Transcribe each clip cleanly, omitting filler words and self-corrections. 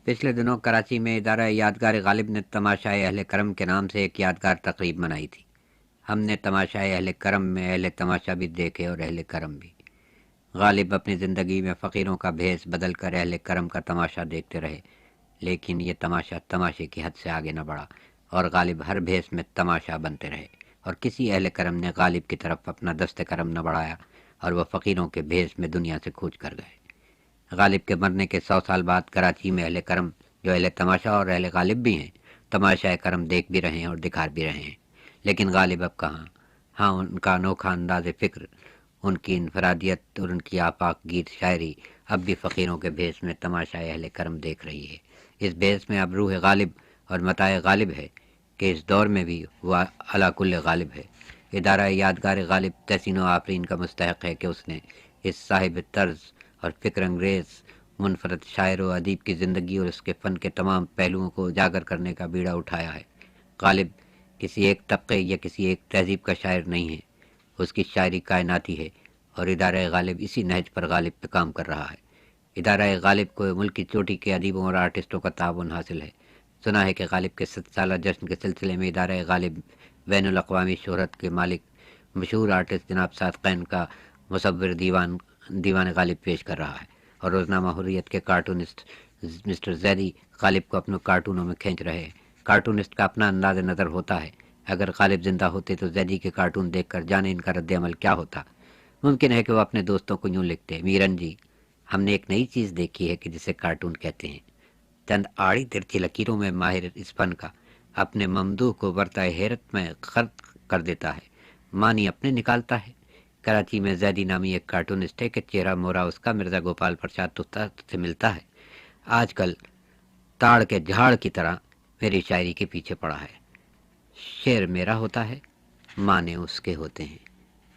पिछले दिनों कराची में इदारा यादगार गालिब ने तमाशाए अहले करम के नाम से एक यादगार तकरीब मनाई थी। हमने तमाशाए अहले करम में अहले तमाशा भी देखे और अहले करम भी। गालिब अपनी ज़िंदगी में फ़कीरों का भेष बदल कर अहले करम का तमाशा देखते रहे, लेकिन ये तमाशा तमाशे की हद से आगे न बढ़ा और गालिब हर भेष में तमाशा बनते रहे और किसी अहले करम ने गालिब की तरफ अपना दस्ते करम न बढ़ाया और वह फ़कीरों के भेष में दुनिया से कूच कर गए। गालिब के मरने के 100 साल बाद कराची में अहले करम, जो अहले तमाशा और अहले गालिब भी हैं, तमाशाए करम देख भी रहे हैं और दिखा भी रहे हैं। लेकिन गालिब अब कहाँ? हाँ, उनका अनोखा अंदाज़ फ़िक्र, उनकी इनफरादियत और उनकी आपाक गीत शायरी अब भी फ़कीरों के भेष में तमाशाए अहले करम देख रही है। इस भेष में अब रूह गालिब और मताए गालिब है कि इस दौर में भी वह अला कुल्ल गालिब है। इदारा यादगार गालिब तहसीन व आफरीन का मुस्तहक़ है कि उसने इस साहिब तर्ज और फ़िक्र अंग्रेज़ मुनफरद शायर व अदीब की ज़िंदगी और उसके फ़न के तमाम पहलुओं को उजागर करने का बीड़ा उठाया है। गालिब किसी एक तबके या किसी एक तहज़ीब का शायर नहीं है, उसकी शायरी कायनाती है और इदारा गालिब इसी नहज पर गालिब पे काम कर रहा है। इदारा गालिब को मुल्क की चोटी के अदीबों और आर्टिस्टों का ताउन हासिल है। सुना है कि गालिब के 100 साला जश्न के सिलसिले में इदारा गालिब बैनुल अक़वामी शोहरत के मालिक मशहूर आर्टिस्ट जनाब सादक़ैन का मुसव्विर दीवान गालिब पेश कर रहा है और रोज़नामा हुर्रियत के कार्टूनिस्ट मिस्टर जैदी गालिब को अपने कार्टूनों में खींच रहे हैं। कार्टूनिस्ट का अपना अंदाज़ नज़र होता है। अगर गालिब जिंदा होते तो जैदी के कार्टून देखकर जाने इनका रद्द अमल क्या होता। मुमकिन है कि वह अपने दोस्तों को यूँ लिखते, मीरन जी, हमने एक नई चीज़ देखी है कि जिसे कार्टून कहते हैं। चंद आड़ी तिरछी लकीरों में माहिर इस फन का अपने ममदूह को बरताए हैरत में खर्च कर देता है, मानी अपने निकालता है। कराची में जैदी नामी एक कार्टूनिस्ट है कि चेहरा मोरा उसका मिर्ज़ा गोपाल प्रसाद तुस्ता से मिलता है। आजकल ताड़ के झाड़ की तरह मेरी शायरी के पीछे पड़ा है। शेर मेरा होता है, माने उसके होते हैं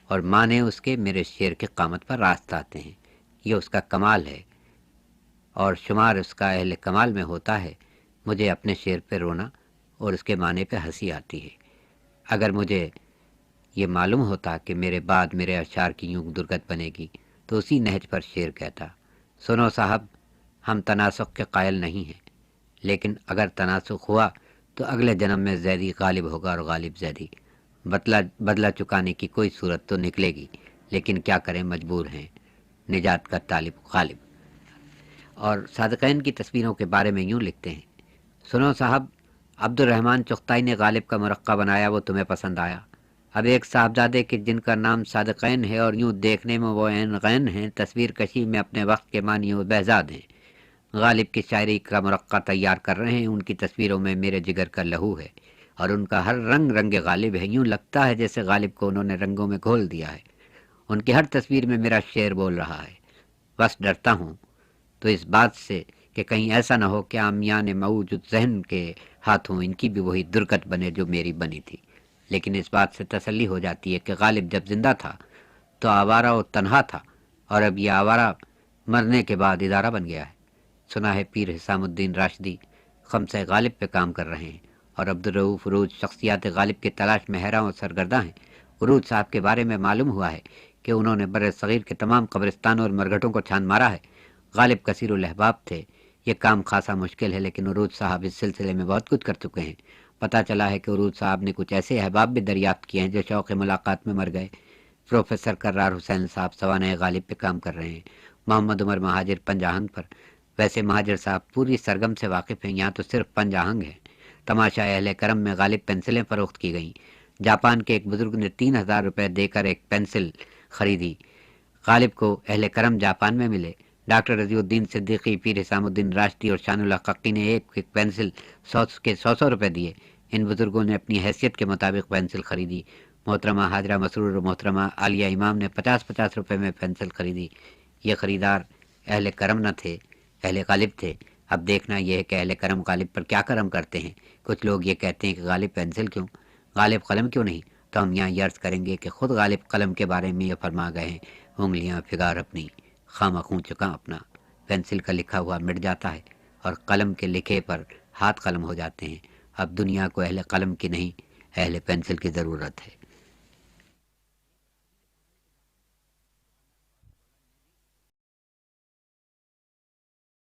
और माने उसके मेरे शेर के क़ामत पर रास्ता आते हैं। ये उसका कमाल है और शुमार उसका अहले कमाल में होता है। मुझे अपने शेर पे रोना और उसके माने पे हंसी आती है। अगर मुझे ये मालूम होता कि मेरे बाद मेरे अशार की यूं दुर्गत बनेगी तो उसी नहज पर शेर कहता, सुनो साहब, हम तनासुख के कायल नहीं हैं, लेकिन अगर तनासुख हुआ तो अगले जन्म में जैदी गालिब होगा और गालिब जैदी। बदला चुकाने की कोई सूरत तो निकलेगी, लेकिन क्या करें, मजबूर हैं। निजात का तालिब गालिब। और सादक़ैन की तस्वीरों के बारे में यूँ लिखते हैं, सुनो साहब, अब्दुर्रहमान चुग़ताई ने गालिब का मुरक्का बनाया, वो तुम्हें पसंद आया। अब एक साहबजादे के जिनका नाम सादक़ैन है और यूँ देखने में वो ऐन गैन हैं, तस्वीर कशी में अपने वक्त के मानी व behज़ाद हैं। गालिब की शायरी का मुरक्का तैयार कर रहे हैं। उनकी तस्वीरों में मेरे जिगर का लहू है और उनका हर रंग रंग गालिब है। यूँ लगता है जैसे गालिब को उन्होंने रंगों में घोल दिया है। उनकी हर तस्वीर में मेरा शेर बोल रहा है। बस डरता हूँ तो इस बात से कि कहीं ऐसा न हो कि आमियान मौजूद जहन के हाथों इनकी भी वही दुर्गत बने जो मेरी बनी थी। लेकिन इस बात से तसल्ली हो जाती है कि गालिब जब जिंदा था तो आवारा और तन्हा था और अब यह आवारा मरने के बाद इदारा बन गया है। सुना है पीर हिसामुद्दीन राशिदी खम्से गालिब पे काम कर रहे हैं और अब्दुर्रऊफ़ उरूज शख्सियात गालिब की तलाश में हैरान और सरगर्दा हैं। उरूज साहब के बारे में मालूम हुआ है कि उन्होंने बर सग़ीर के तमाम कब्रिस्तानों और मरघटों को छान मारा है। गालिब कसीरुल अहबाब थे। ये काम खासा मुश्किल है, लेकिन उरूज साहब इस सिलसिले में बहुत कुछ कर चुके हैं। पता चला है कि उरूज साहब ने कुछ ऐसे अहबाब भी दरियाफ्त किए हैं जो शौक़ मुलाकात में मर गए। प्रोफेसर कर्रार हुसैन साहब सवाने गालिब पे काम कर रहे हैं। मोहम्मद उमर महाजिर पंजाहंग पर। वैसे महाजिर साहब पूरी सरगम से वाकिफ़ हैं, यहाँ तो सिर्फ पंजाहंग है। तमाशा अहले करम में गालिब पेंसिलें फ़रोख्त की गईं। जापान के एक बुज़ुर्ग ने 3000 रुपये देकर एक पेंसिल ख़रीदी। गालिब को अहले करम जापान में मिले। डॉक्टर रज़ीउद्दीन सिद्दीकी, पीर हिसामुद्दीन राशिदी और शानुल हक़्क़ी ने एक एक पेंसिल 100 रुपये दिए। इन बुज़ुर्गों ने अपनी हैसियत के मुताबिक पेंसिल ख़रीदी। मोहतरमा हाजरा मसरूर और मोहतरमा आलिया इमाम ने 50-50 रुपये में पेंसिल ख़रीदी। ये ख़रीदार अहले करम न थे, अहले गालिब थे। अब देखना यह है कि अहले करम गालिब पर क्या करम करते हैं। कुछ लोग ये कहते हैं कि गालिब पेंसिल क्यों, गालिब कलम क्यों नहीं, तो हम यहाँ ये अर्ज़ करेंगे कि ख़ुद गालिब कलम के बारे में ये फरमा गए हैं, उंगलियाँ फिगार अपनी, खामा खूँ चुका अपना। पेंसिल का लिखा हुआ मिट जाता है और कलम के लिखे पर हाथ कलम हो जाते हैं। अब दुनिया को अहले कलम की नहीं, अहले पेंसिल की ज़रूरत है।